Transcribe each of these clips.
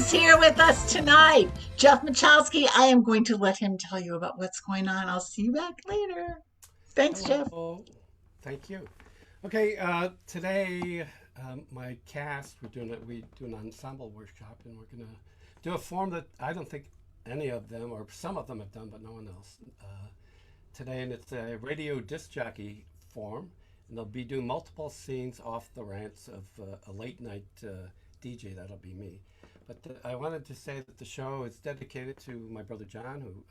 is here with us tonight. Jeff Michalski, I am going to let him tell you about what's going on. I'll see you back later. Thanks, Jeff. Hello. Thank you. Okay, today my cast we do an ensemble workshop, and we're gonna do a form that I don't think any of them or some of them have done, but no one else today, and it's a radio disc jockey form, and they'll be doing multiple scenes off the rants of a late night DJ. That'll be me. But I wanted to say that the show is dedicated to my brother John, who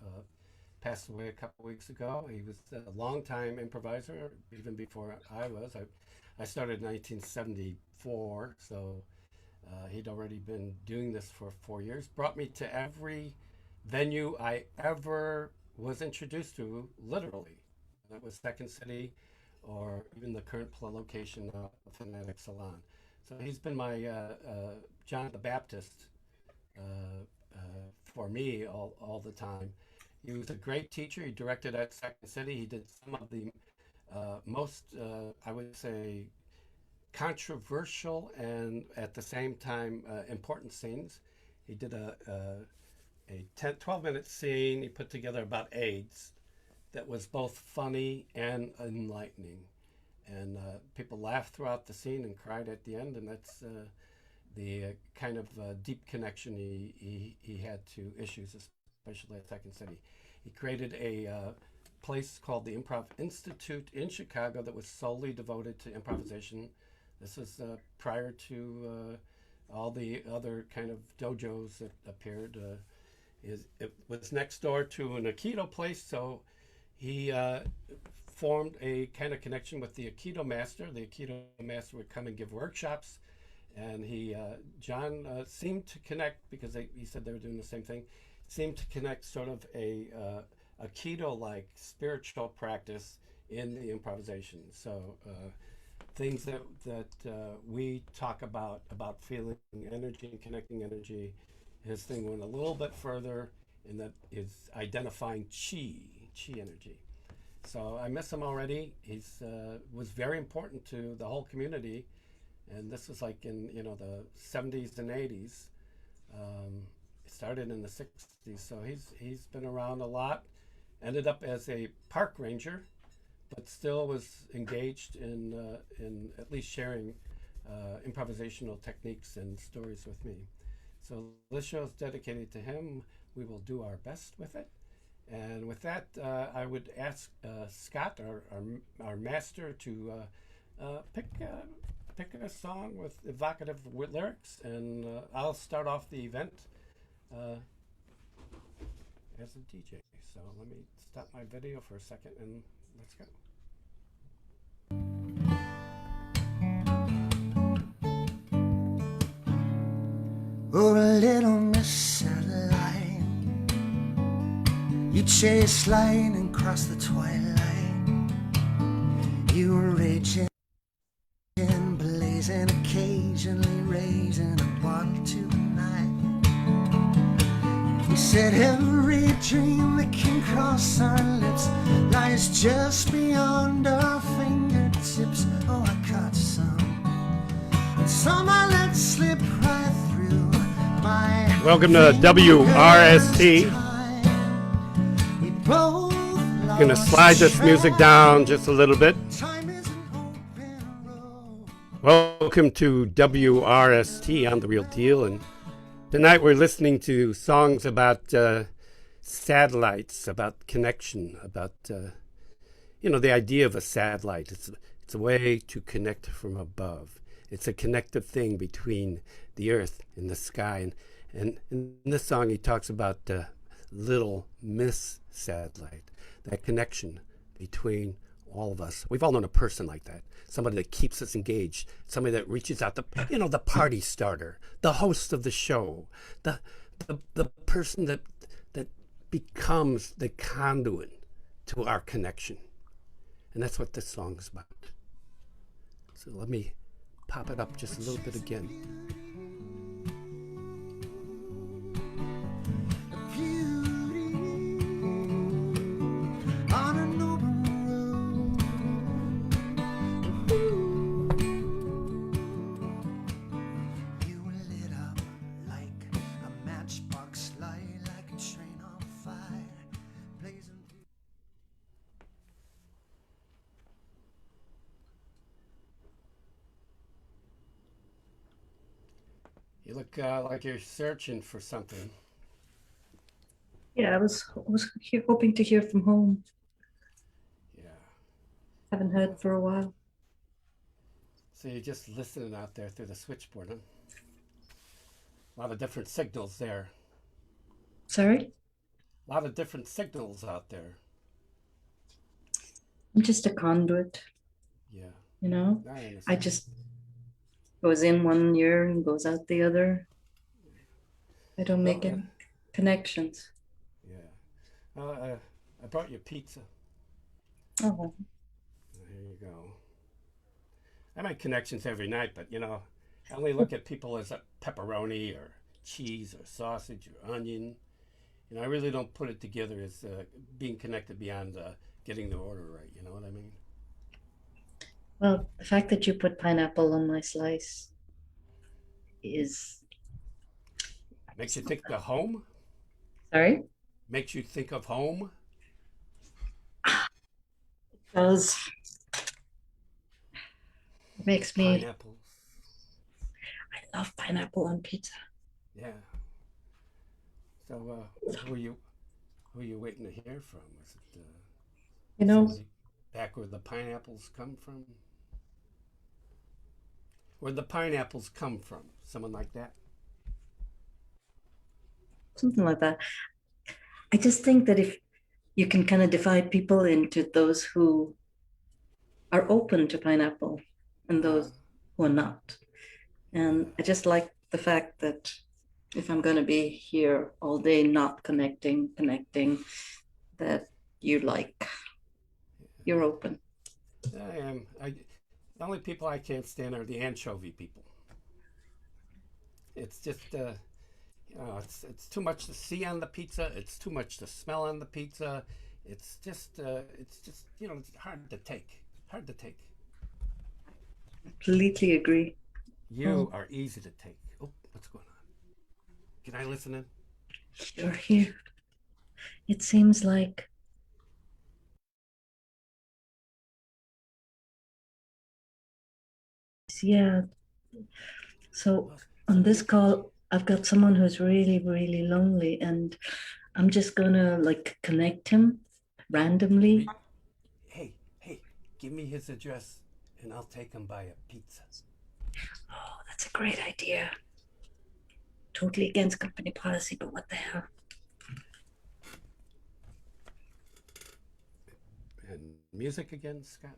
passed away a couple weeks ago. He was a longtime improviser, even before I was. I started in 1974, so he'd already been doing this for 4 years. Brought me to every venue I ever was introduced to, literally. That was Second City, or even the current location of Fanatic Salon. So he's been my John the Baptist for me all the time. He was a great teacher. He directed at Second City. He did some of the most, I would say, controversial and at the same time important scenes. He did a 12-minute scene he put together about AIDS that was both funny and enlightening. And people laughed throughout the scene and cried at the end, and that's the kind of deep connection he had to issues, especially at Second City. He created a place called the Improv Institute in Chicago that was solely devoted to improvisation. This was prior to all the other kind of dojos that appeared. It was next door to an Aikido place, so he formed a kind of connection with the Aikido master. The Aikido master would come and give workshops, and John seemed to connect, because he said they were doing the same thing, seemed to connect sort of a Aikido-like spiritual practice in the improvisation. So things that we talk about feeling energy and connecting energy, his thing went a little bit further, and that is identifying chi energy. So I miss him already. He's was very important to the whole community, and this was like in the 70s and 80s. It started in the 60s, so he's been around a lot. Ended up as a park ranger, but still was engaged in at least sharing improvisational techniques and stories with me. So this show is dedicated to him. We will do our best with it. And with that, I would ask Scott, our master, to pick a song with evocative lyrics, and I'll start off the event as a DJ. So let me stop my video for a second, and let's go. Oh, little Miss Satellite, you chased lightning across the twilight. You were raging, blazing, occasionally raising a bottle to the night. You said every dream that can cross our lips lies just beyond our fingertips. Oh, I caught some I let slip right through my. Welcome to WRST. Gonna slide this music down just a little bit. Welcome to WRST on The Real Deal, and tonight we're listening to songs about satellites, about connection, about the idea of a satellite. It's a way to connect from above. It's a connective thing between the earth and the sky. And in this song, he talks about little Miss Satellite, that connection between all of us. We've all known a person like that, somebody that keeps us engaged, somebody that reaches out, the party starter, the host of the show, the person that becomes the conduit to our connection. And that's what this song is about. So let me pop it up just a little bit again. You look like you're searching for something. Yeah, I was hoping to hear from home. Yeah. Haven't heard for a while. So you're just listening out there through the switchboard, huh? A lot of different signals there. Sorry? A lot of different signals out there. I'm just a conduit, Yeah, you know? I I understand. just goes in one ear and goes out the other. I don't Well, make any connections. yeah. I brought you pizza. Oh, There you go. I make connections every night, but I only look at people as a pepperoni or cheese or sausage or onion. I really don't put it together as being connected beyond getting the order right. You know what I mean? well, the fact that you put pineapple on my slice is Makes you think of home. sorry. Makes you think of home. Does makes me Pineapples. I love pineapple on pizza. Yeah. So who are you waiting to hear from? Was it You know, somebody back where the pineapples come from? Where'd the pineapples come from? Someone like that? something like that. I just think that if you can kind of divide people into those who are open to pineapple and Uh, those who are not. yeah. And I just like the fact that if I'm going to be here all day, not connecting, that you like, you're open. I am. The only people I can't stand are the anchovy people. It's just it's too much to see on the pizza. It's too much to smell on the pizza. It's just it's hard to take. Hard to take. Completely agree. You Oh, are easy to take. Oh, what's going on? Can I listen in? you're here. It seems like, yeah. So Look, on this somebody's talking. call, I've got someone who's really, really lonely, and I'm just gonna like connect him randomly. Re- hey, hey, give me his address, and I'll take him by a pizza. Oh, that's a great idea. Totally against company policy, but what the hell? And music again, Scott.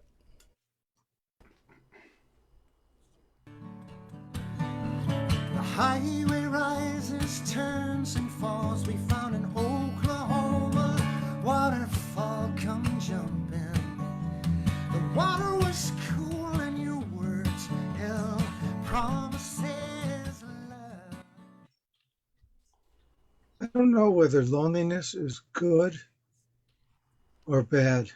The highway rises, turns, and falls. We found an Oklahoma waterfall come jumping. The water was cool, and your words held promises love. I don't know whether loneliness is good or bad.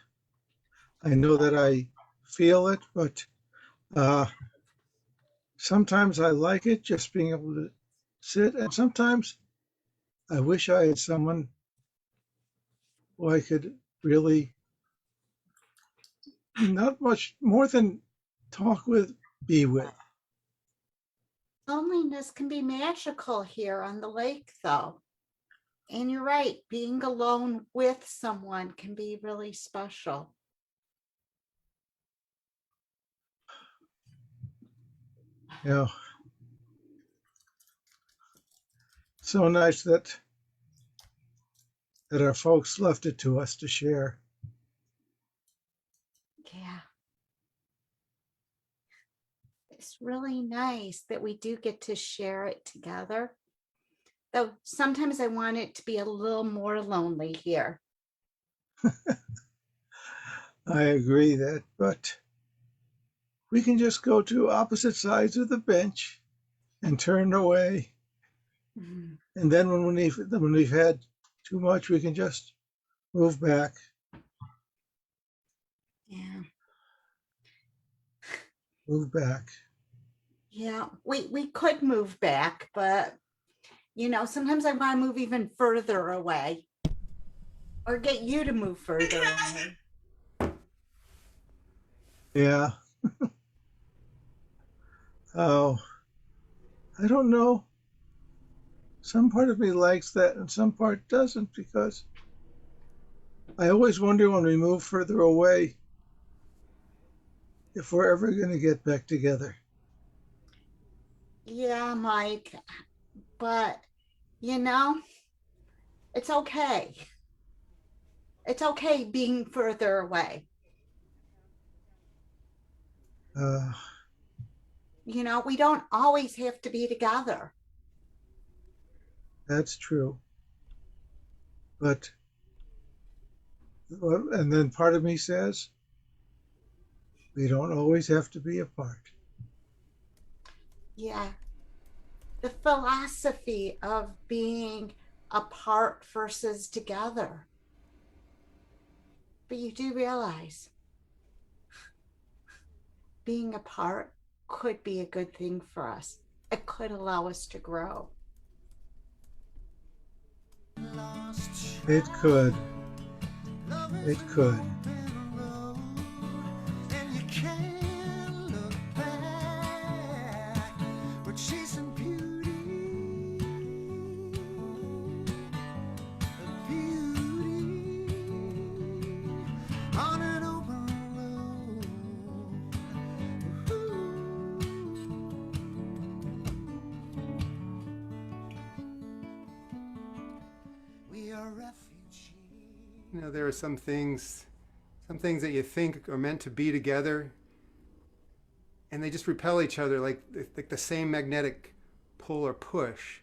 I know that I feel it, but uh, sometimes I like it just being able to sit, and sometimes I wish I had someone who I could really, not much more than talk with, be with. Loneliness can be magical here on the lake, though. And you're right, being alone with someone can be really special. You know, so nice that our folks left it to us to share. Yeah. It's really nice that we do get to share it together. Though sometimes I want it to be a little more lonely here. I agree that, but we can just go to opposite sides of the bench and turn away. Mhm. And then when we've had too much, we can just move back. Yeah. Move back. Yeah. We could move back, but sometimes I want to move even further away or get you to move further away. Yeah. Oh, I don't know. some part of me likes that and some part doesn't, because I always wonder when we move further away if we're ever going to get back together. Yeah, Mike, but you know, it's okay. It's okay being further away. Uh, You know, we don't always have to be together. that's true. But, and then part of me says, we don't always have to be apart. Yeah. The philosophy of being apart versus together. But you do realize being apart could be a good thing for us. It could allow us to grow. It could. It could. And you can't look back. We're chasing beauty, on an open road. We are refugees. You know, there are some things that you think are meant to be together, and they just repel each other like the same magnetic pull or push.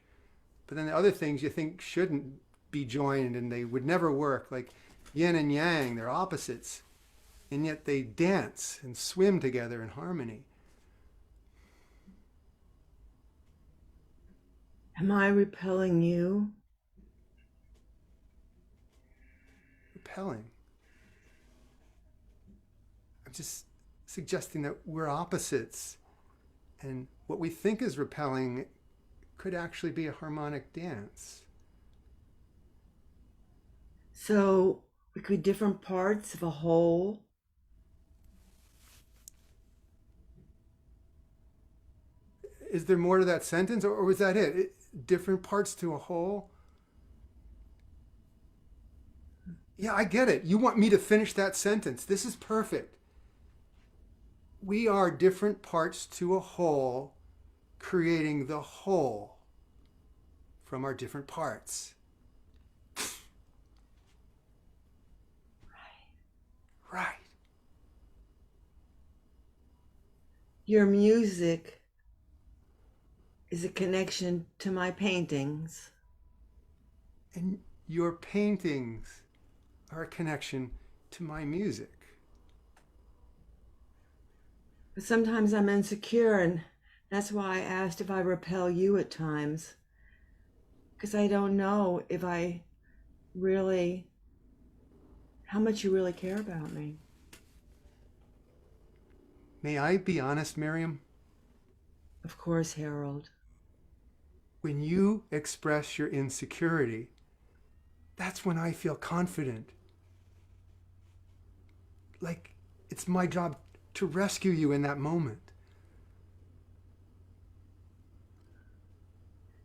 But then the other things you think shouldn't be joined and they would never work, like yin and yang, they're opposites, and yet they dance and swim together in harmony. Am I repelling you? Repelling. I'm just suggesting that we're opposites, and what we think is repelling could actually be a harmonic dance. So we could be different parts of a whole. Is there more to that sentence, or was that it? Different parts to a whole? Yeah, I get it. You want me to finish that sentence. This is perfect. We are different parts to a whole, creating the whole from our different parts. Right. Your music is a connection to my paintings. And your paintings are a connection to my music. But sometimes I'm insecure, and that's why I asked if I repel you at times. Because I don't know if I really, how much you really care about me. May I be honest, Miriam? Of course, Harold. When you express your insecurity, that's when I feel confident. Like it's my job to rescue you in that moment.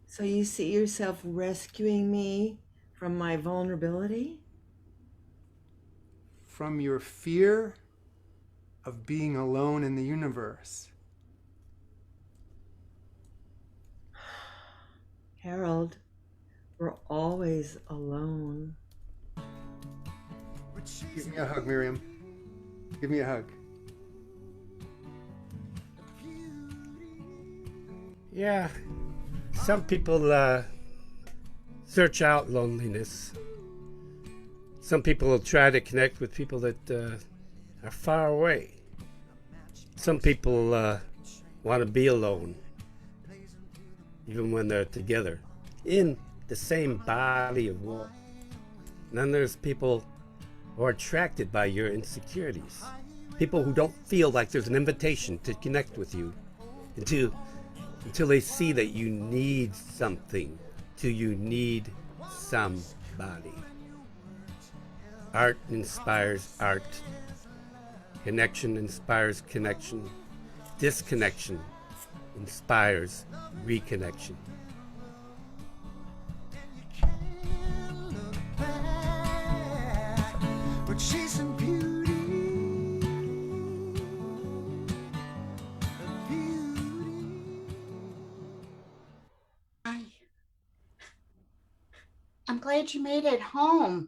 So you see yourself rescuing me from my vulnerability? From your fear of being alone in the universe. Harold, we're always alone. Give me a hug, Miriam. Give me a hug. Yeah, some people search out loneliness. Some people will try to connect with people that are far away. Some people want to be alone, even when they're together, in the same body of work. And then there's people who are attracted by your insecurities. People who don't feel like there's an invitation to connect with you until they see that you need something, till you need somebody. Art inspires art. Connection inspires connection. Disconnection inspires reconnection. glad you made it home.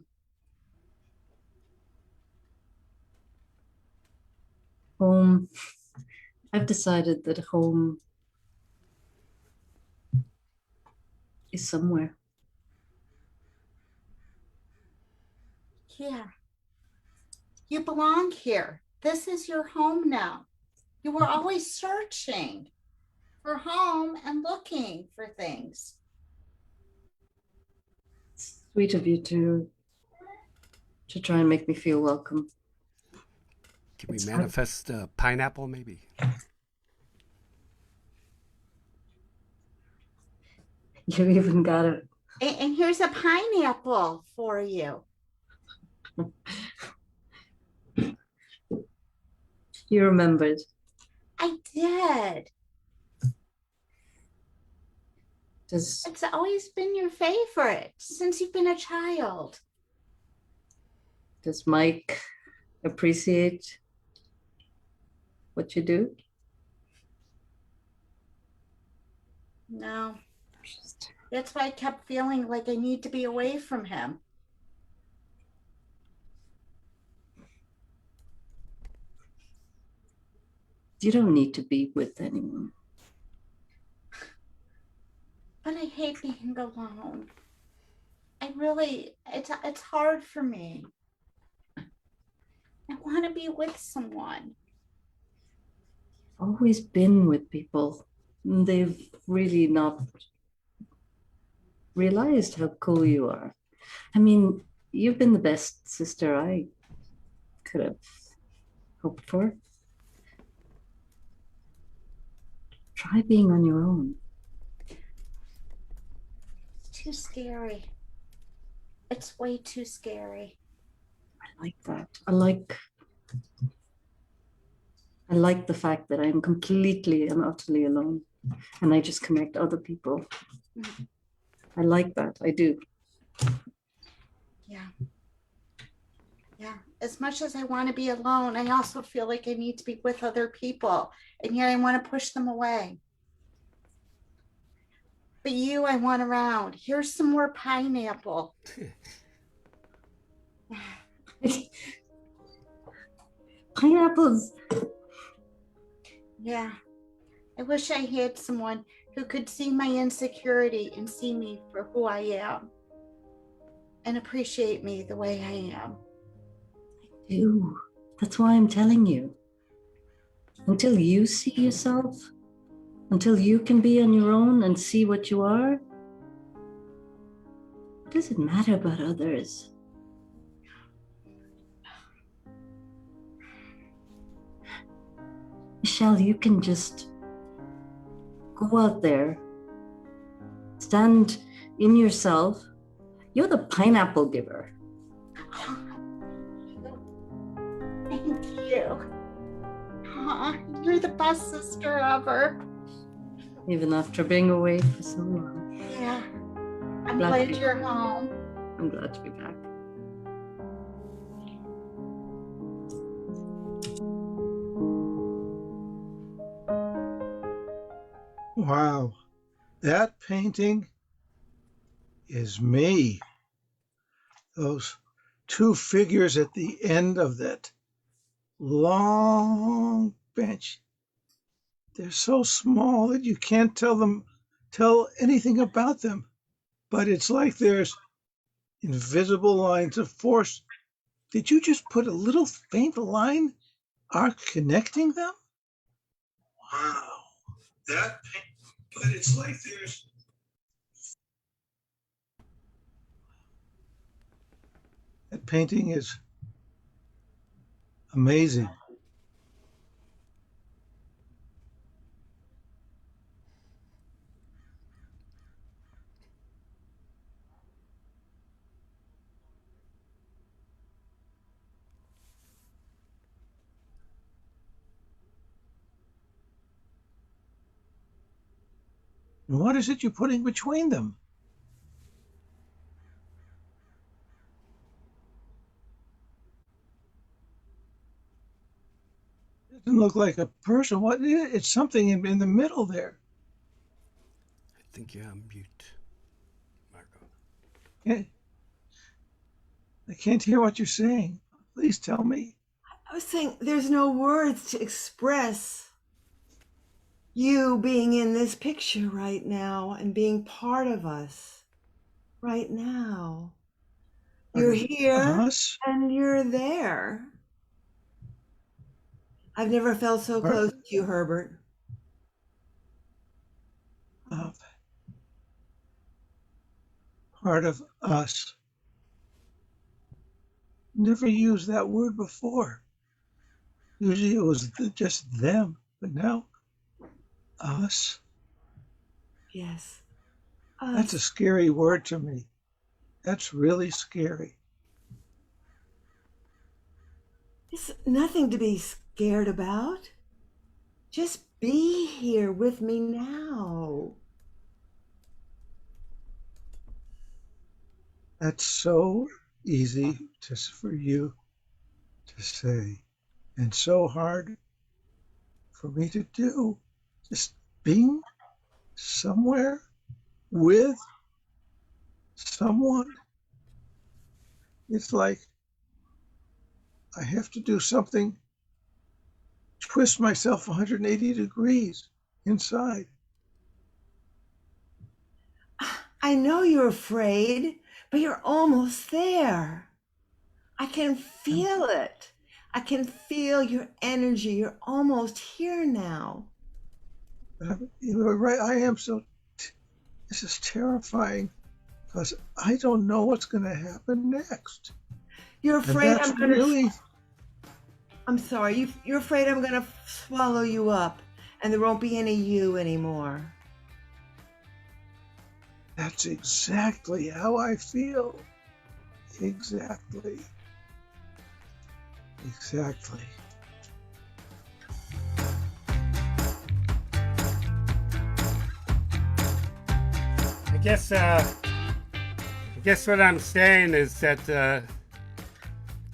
Home. I've decided that home is somewhere. Yeah. You belong here. This is your home now. You were always searching for home and looking for things. It's sweet of you to try and make me feel welcome. Can we It's manifest pineapple, maybe? You even got it. And here's a pineapple for you. You remembered. I did. Does It's always been your favorite since you've been a child. does Mike appreciate what you do? No. That's why I kept feeling like I need to be away from him. You don't need to be with anyone. But I hate being alone. It's hard for me. I want to be with someone. Always been with people. They've really not realized how cool you are. I mean, you've been the best sister I could have hoped for. Try being on your own. It's too scary. It's way too scary. I like that. I like the fact that I'm completely and utterly alone and I just connect other people. I like that. I do. Yeah. Yeah. As much as I want to be alone, I also feel like I need to be with other people. And yet I want to push them away. But you, I want around. Here's some more pineapple. Pineapples. Yeah. I wish I had someone who could see my insecurity and see me for who I am and appreciate me the way I am. Do. That's why I'm telling you. Until you see yourself, until you can be on your own and see what you are, what does it matter about others? Michelle, you can just go out there, stand in yourself. You're the pineapple giver. Thank you. You're the best sister ever. Even after being away for so long. Yeah. I'm Glad glad to be you're home. I'm glad to be back. Wow, that painting is me. Those two figures at the end of that long bench. They're so small that you can't tell anything about them. But it's like there's invisible lines of force. Did you just put a little faint line arc connecting them? Wow, but it's like there's that painting is amazing. And what is it you're putting between them? It doesn't look like a person. What is it? It's something in the middle there. I think you're on mute, Marco. Can, I can't hear what you're saying. Please tell me. I was saying there's no words to express you being in this picture right now and being part of us right now. You're here Us? and you're there. I've never felt so Part, close to you, Herbert. of, part of us. Never used that word before. Usually it was just them, but now us. Yes. That's a Us. scary word to me. That's really scary. It's nothing to be scared about. Just be here with me now. That's so easy for you to say and so hard for me to do. Just being somewhere with someone. It's like I have to do something, twist myself 180 degrees inside. I know you're afraid, but you're almost there. I can feel it. I can feel your energy. You're almost here now. You're right. I am so. This is terrifying because I don't know what's going to happen next. You're And afraid that's I'm going to. really. I'm sorry. You're afraid I'm going to swallow you up and there won't be any you anymore. That's exactly how I feel. Exactly. Exactly. I guess what I'm saying is that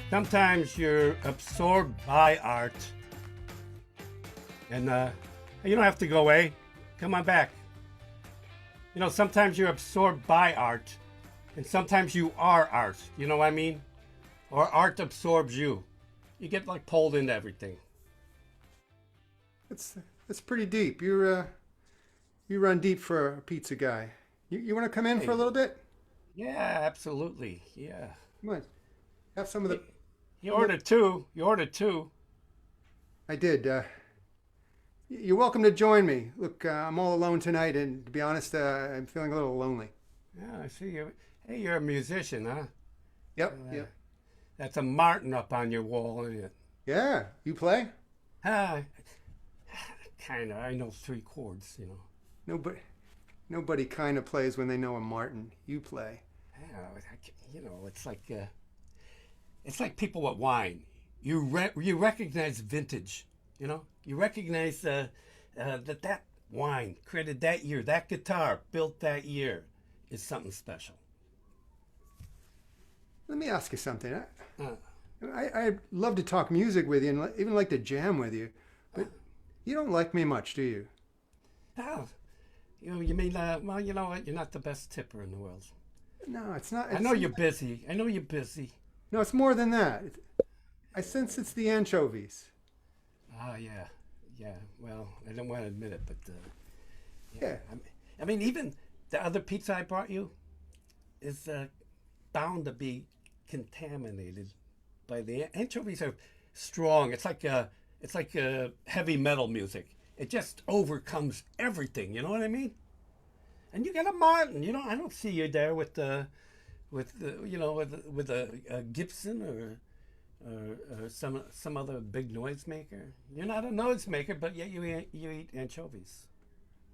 sometimes you're absorbed by art, and you don't have to go away. Come on back. You know, sometimes you're absorbed by art, and sometimes you are art. You know what I mean? Or art absorbs you. You get like pulled into everything. It's pretty deep. You run deep for a pizza guy. You want to come in for a little bit? Yeah, absolutely. Yeah. Come on. Have some of the. You ordered two. You ordered two. I did. You're welcome to join me. Look, I'm all alone tonight, and to be honest, I'm feeling a little lonely. Yeah, I see you. Hey, you're a musician, huh? Yep. Yep. That's a Martin up on your wall, isn't it? Yeah. You play? Ah, kind of. I know 3 chords, you know. Nobody kind of plays when they know a Martin. You play. Yeah, you know, it's like people with wine. You recognize vintage, you know. You recognize that wine created that year, that guitar built that year is something special. Let me ask you something. I'd love to talk music with you and even like to jam with you, but you don't like me much, do you? Oh, you mean, well, you know what? You're not the best tipper in the world. No, it's not. I know you're busy. I know you're busy. No, it's more than that. I sense it's the anchovies. Oh, yeah. Yeah, well, I don't want to admit it, but Yeah. I mean, even the other pizza I brought you is bound to be contaminated by the anchovies. Are strong. It's like heavy metal music. It just overcomes everything. You know what I mean? And you got a Martin. You know, I don't see you there with a Gibson or some other big noisemaker. You're not a noisemaker, but yet you eat anchovies.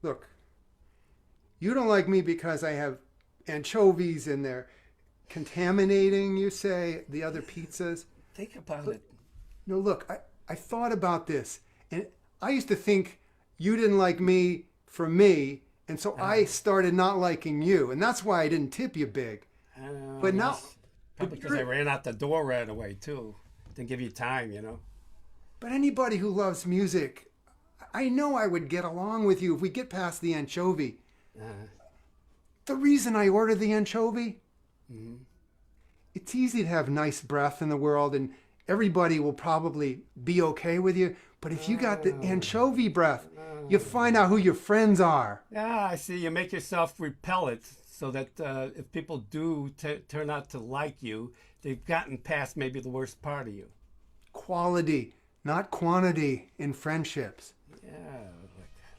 Look, you don't like me because I have anchovies and they're contaminating, you say, the other pizzas. Think about it. No, look, I thought about this, and I used to think you didn't like me for me, and so I started not liking you, and that's why I didn't tip you big. But now, Probably because I ran out the door right away, too. Didn't give you time, you know. but anybody who loves music, I know I would get along with you if we get past the anchovy. The reason I ordered the anchovy It's easy to have nice breath in the world and everybody will probably be okay with you. But if you got the anchovy breath, you find out who your friends are. Yeah, I see. You make yourself repellent so that if people do turn out to like you, they've gotten past maybe the worst part of you. Quality, not quantity in friendships. Yeah,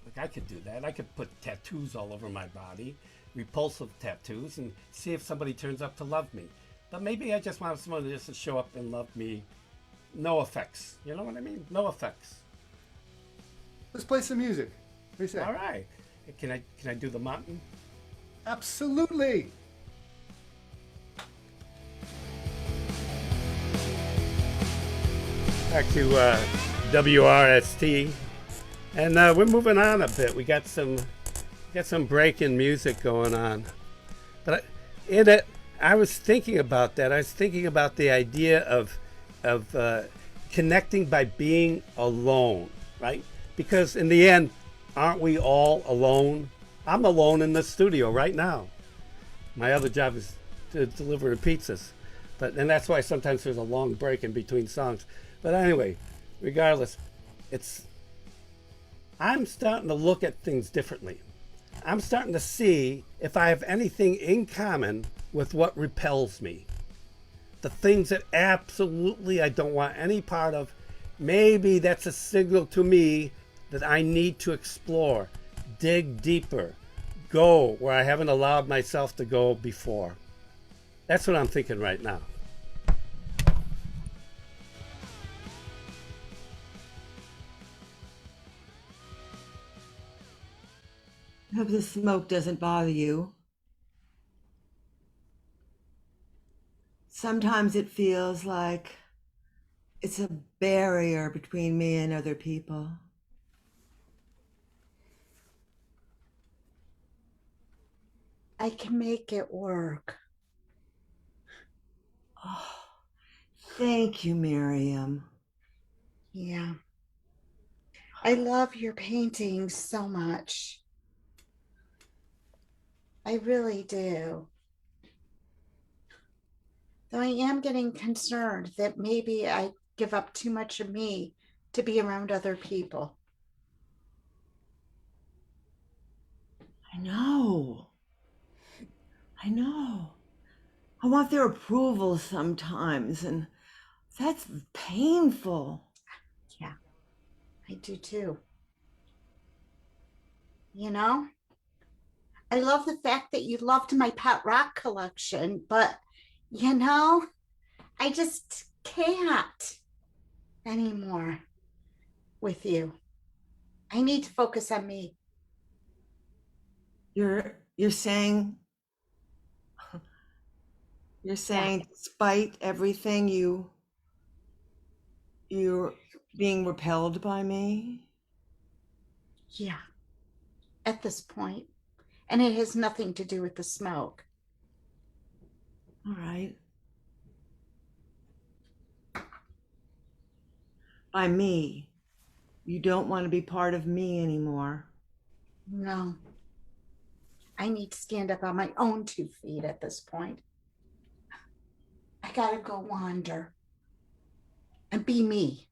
look, I could do that. I could put tattoos all over my body, repulsive tattoos, and see if somebody turns up to love me. But maybe I just want someone just to show up and love me. No effects. You know what I mean? No effects. Let's play some music. What do you say? All right. Can I do the mountain? Absolutely. Back to WRST, and we're moving on a bit. We got some breaking music going on, but in it, I was thinking about that. I was thinking about the idea of connecting by being alone, right? Because in the end, aren't we all alone? I'm alone in the studio right now. My other job is to deliver the pizzas, and that's why sometimes there's a long break in between songs. But anyway, regardless, I'm starting to look at things differently. I'm starting to see if I have anything in common with what repels me. The things that absolutely I don't want any part of. Maybe that's a signal to me that I need to explore, dig deeper, go where I haven't allowed myself to go before. That's what I'm thinking right now. I hope the smoke doesn't bother you. Sometimes it feels like it's a barrier between me and other people. I can make it work. Oh, thank you, Miriam. Yeah. I love your paintings so much. I really do. Though I am getting concerned that maybe I give up too much of me to be around other people. I know. I want their approval sometimes, and that's painful. Yeah, I do too. You know, I love the fact that you loved my pet rock collection, but you know, I just can't anymore with you. I need to focus on me. You're saying despite everything you're being repelled by me? Yeah, at this point. And it has nothing to do with the smoke. All right. By me, you don't want to be part of me anymore. No. I need to stand up on my own 2 feet at this point. I gotta go wander and be me.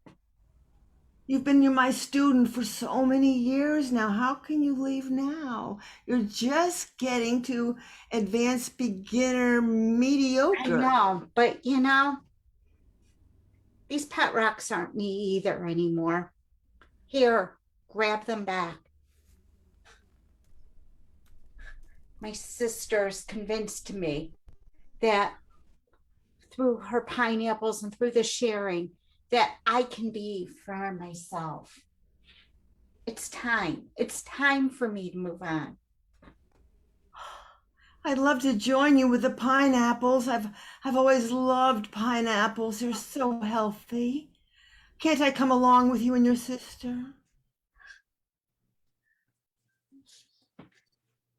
You've been my student for so many years now. How can you leave now? You're just getting to advanced beginner mediocre. I know, but you know, these pet rocks aren't me either anymore. Here, grab them back. My sister's convinced me that through her pineapples and through the sharing, that I can be for myself. It's time. It's time for me to move on. I'd love to join you with the pineapples. I've always loved pineapples. They're so healthy. Can't I come along with you and your sister?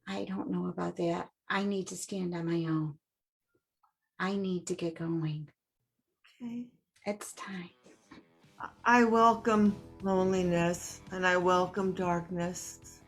I don't know about that. I need to stand on my own. I need to get going. Okay. It's time. I welcome loneliness and I welcome darkness.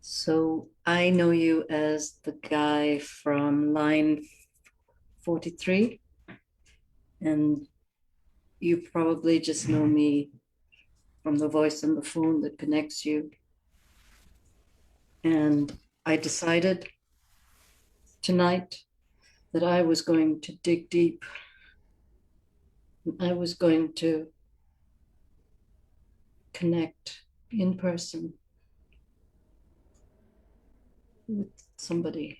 So I know you as the guy from line 43, and you probably just know me from the voice on the phone that connects you. And I decided tonight that I was going to dig deep. I was going to connect in person with somebody.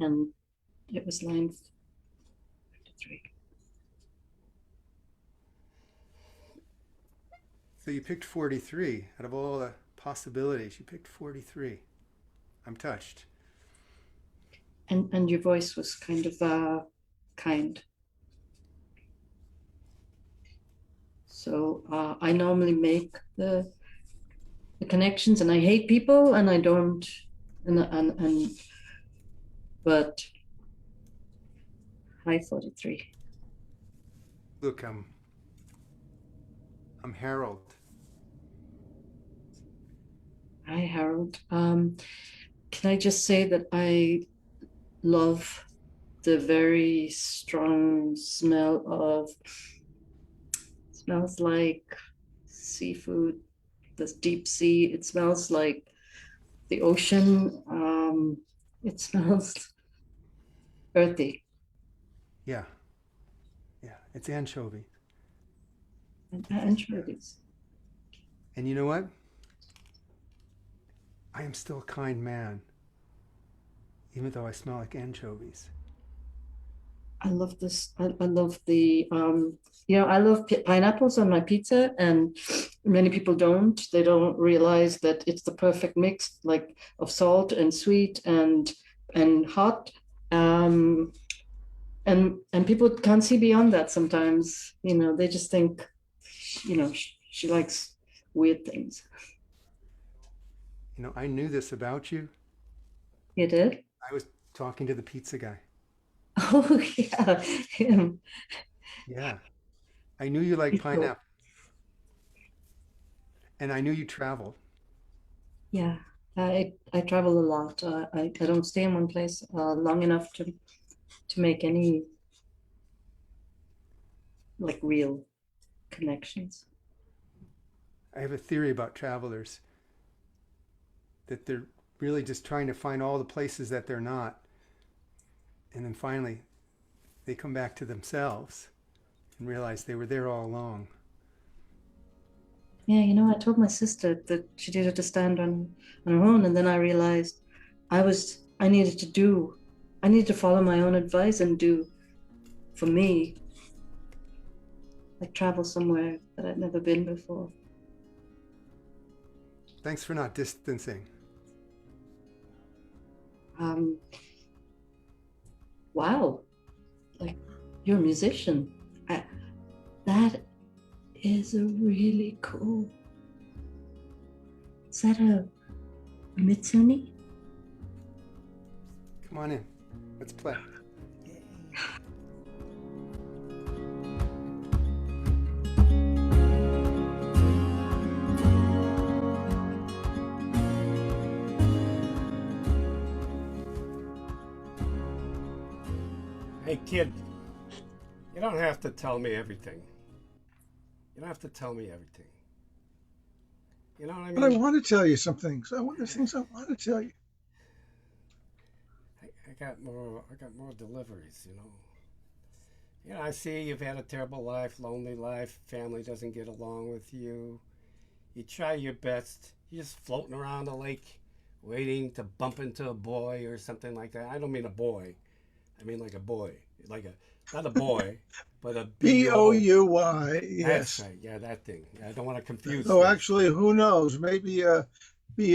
And it was line 53. So you picked 43. Out of all the possibilities, you picked 43. I'm touched. And your voice was kind of kind. So I normally make the connections, and I hate people, and I don't, and but hi 43. Look, I'm Harold. Hi Harold. Can I just say that I love the very strong smell of, smells like seafood, this deep sea. It smells like the ocean. It smells earthy. Yeah. Yeah. It's anchovy. And anchovies. And you know what? I am still a kind man, even though I smell like anchovies. I love this. I love the, I love pineapples on my pizza, and many people don't. They don't realize that it's the perfect mix, like of salt and sweet and hot. And people can't see beyond that sometimes. They just think, she likes weird things. I knew this about you. You did? I was talking to the pizza guy. Oh yeah, him. Yeah. I knew you like He's cool. pineapple. And I knew you traveled. Yeah, I travel a lot. I don't stay in one place long enough to make any like real connections. I have a theory about travelers that they're really just trying to find all the places that they're not. And then finally, they come back to themselves and realize they were there all along. Yeah, I told my sister that she needed to stand on her own, and then I realized I needed to follow my own advice and do for me, like travel somewhere that I'd never been before. Thanks for not distancing. Wow, like you're a musician. That is a really cool. Is that a Mitsuni? Come on in. Let's play. Hey, kid, you don't have to tell me everything. You don't have to tell me everything. You know what I But I mean? want to tell you some things. There's things I want to tell you. I got more deliveries, I see you've had a terrible life, lonely life, family doesn't get along with you. You try your best. You're just floating around the lake, waiting to bump into a boy or something like that. I don't mean a boy. I mean like a boy. Not a boy, but a Bouy. That's Yes. right. Yeah, that thing. I don't want to confuse Oh, things. actually, who knows? Maybe a Boy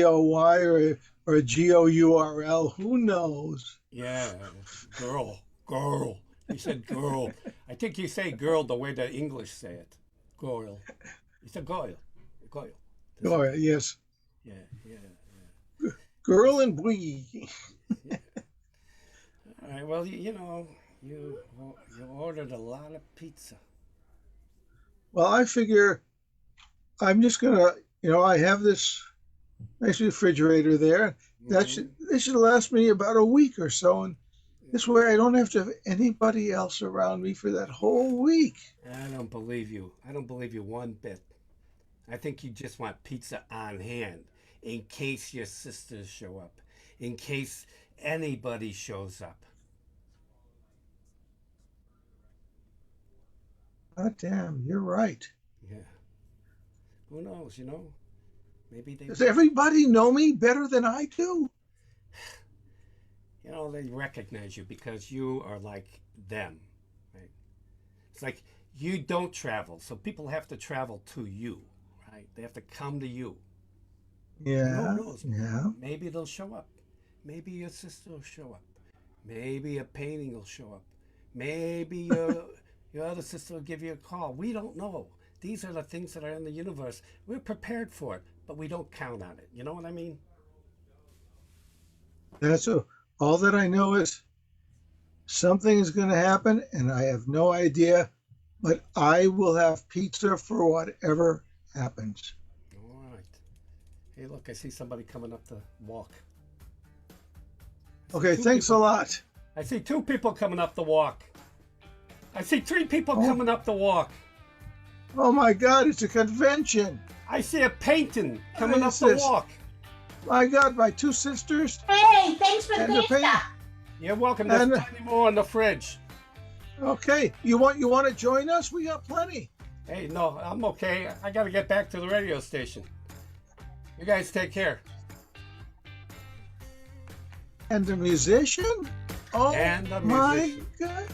or a Gourl. Who knows? Yeah, girl. You said girl. I think you say girl the way the English say it. Girl. You said girl. Girl. Oh, yes. Yeah. Girl and boy. All right. Well, You ordered a lot of pizza. Well, I figure I'm just gonna, I have this nice refrigerator there. This should last me about a week or so, and this way I don't have to have anybody else around me for that whole week. I don't believe you. I don't believe you one bit. I think you just want pizza on hand in case your sisters show up, in case anybody shows up. God damn, you're right. Yeah. Who knows, Maybe they... Does everybody know me better than I do? They recognize you because you are like them, right? It's like you don't travel, so people have to travel to you, right? They have to come to you. Yeah, Who knows? yeah. Maybe they'll show up. Maybe your sister will show up. Maybe a painting will show up. Maybe your other sister will give you a call. We don't know. These are the things that are in the universe. We're prepared for it, but we don't count on it. You know what I mean? All that I know is something is going to happen, and I have no idea, but I will have pizza for whatever happens. All right. Hey, look, I see somebody coming up the walk. Okay, thanks a lot. I see 2 people coming up the walk. I see 3 people coming up the walk. Oh my God, it's a convention. I see a painting coming up What is the this? walk. My God, my 2 sisters. Hey, thanks for the And the pizza. paint. You're welcome. There's And- plenty more in the fridge. Okay, you want to join us? We got plenty. Hey, no, I'm okay. I got to get back to the radio station. You guys take care. And the musician? Oh And the my musician. God.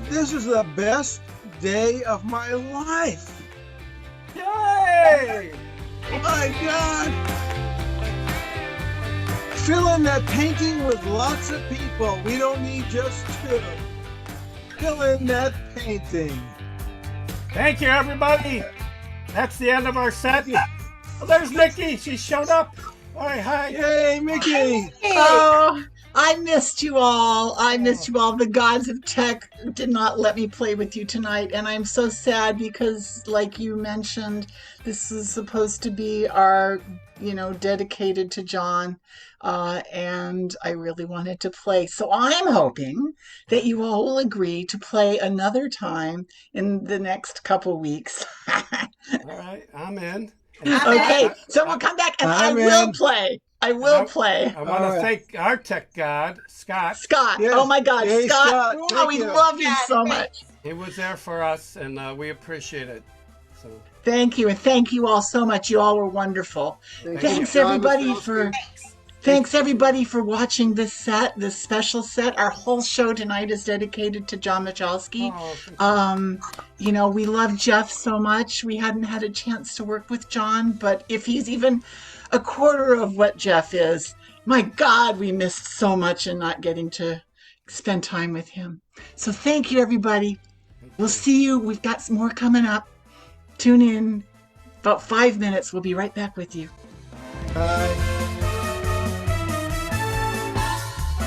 This is the best day of my life. Yay! My God. Fill in that painting with lots of people. We don't need just 2. Fill in that painting. Thank you, everybody. That's the end of our set. Oh, there's Nikki. She showed up. All right, hi. Yay, Mickey. Oh, I missed you all. I missed you all. The gods of tech did not let me play with you tonight. And I'm so sad because, like you mentioned, this is supposed to be our, dedicated to John. And I really wanted to play. So I'm hoping that you all will agree to play another time in the next couple weeks. All right, I'm in. Okay, so we'll come back and I I'm will in. play. I will play. I want All to right. thank our tech god, Scott. Scott. Yes. Oh my God, Yay, Scott. Scott. Oh, Thank we you. love you so much. He was there for us, and we appreciate it. So Thank you, and thank you all so much. You all were wonderful. Thanks John everybody Michalski. for thanks everybody for watching this special set. Our whole show tonight is dedicated to John Michalski. We love Jeff so much. We hadn't had a chance to work with John, but if he's even a quarter of what Jeff is, my God, we missed so much in not getting to spend time with him. So thank you, everybody. We'll see you. We've got some more coming up. Tune in. About 5 minutes. We'll be right back with you. Bye.